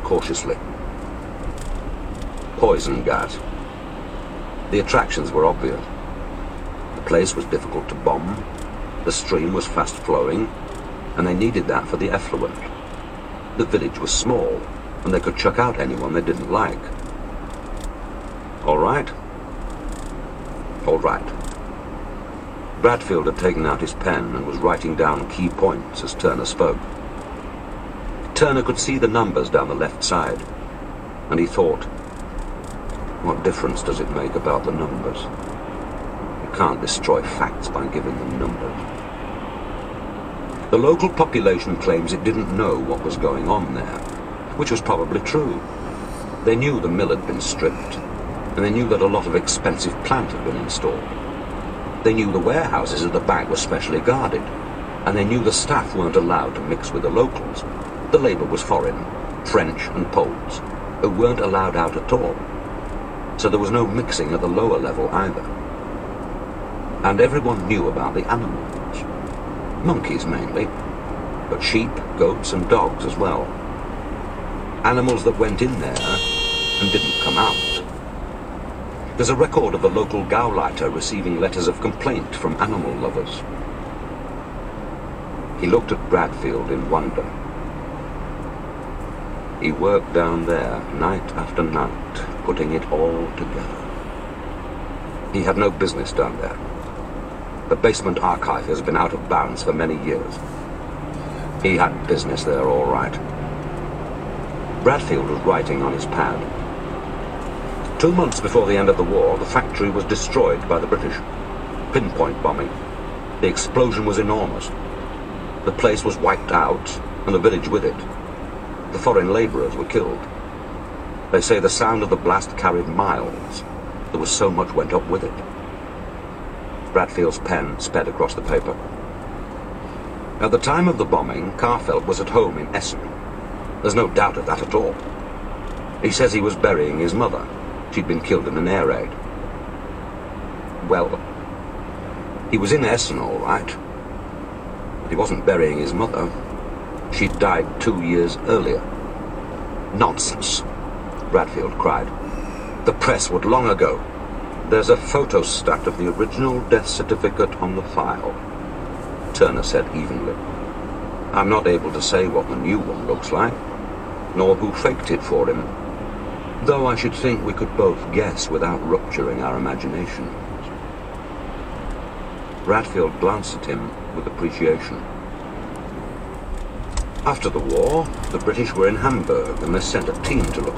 cautiously. Poison gas. The attractions were obvious. The place was difficult to bomb, the stream was fast-flowing, and they needed that for the effluent. The village was small, and they could chuck out anyone they didn't like. All right? All right. Bradfield had taken out his pen and was writing down key points as Turner spoke. Turner could see the numbers down the left side, and he thought, what difference does it make about the numbers? You can't destroy facts by giving them numbers. The local population claims it didn't know what was going on there, which was probably true. They knew the mill had been stripped, and they knew that a lot of expensive plant had been installed. They knew the warehouses at the back were specially guarded, and they knew the staff weren't allowed to mix with the locals. The labour was foreign, French and Poles, who weren't allowed out at all. So there was no mixing at the lower level either. And everyone knew about the animals. Monkeys mainly, but sheep, goats and dogs as well. Animals that went in there and didn't come out. There's a record of the local Gauleiter receiving letters of complaint from animal lovers. He looked at Bradfield in wonder. He worked down there night after night, putting it all together. He had no business down there. The basement archive has been out of bounds for many years. He had business there, all right. Bradfield was writing on his pad. 2 months before the end of the war, the factory was destroyed by the British. Pinpoint bombing. The explosion was enormous. The place was wiped out, and the village with it. The foreign labourers were killed. They say the sound of the blast carried miles. There was so much went up with it. Bradfield's pen sped across the paper. At the time of the bombing, Carfelt was at home in Essen. There's no doubt of that at all. He says he was burying his mother. She'd been killed in an air raid. Well, he was in Essen, all right. But he wasn't burying his mother. She'd died 2 years earlier. Nonsense, Bradfield cried. The press would long ago. There's a photostat of the original death certificate on the file, Turner said evenly. I'm not able to say what the new one looks like, nor who faked it for him, though I should think we could both guess without rupturing our imaginations. Bradfield glanced at him with appreciation. After the war, the British were in Hamburg, and they sent a team to look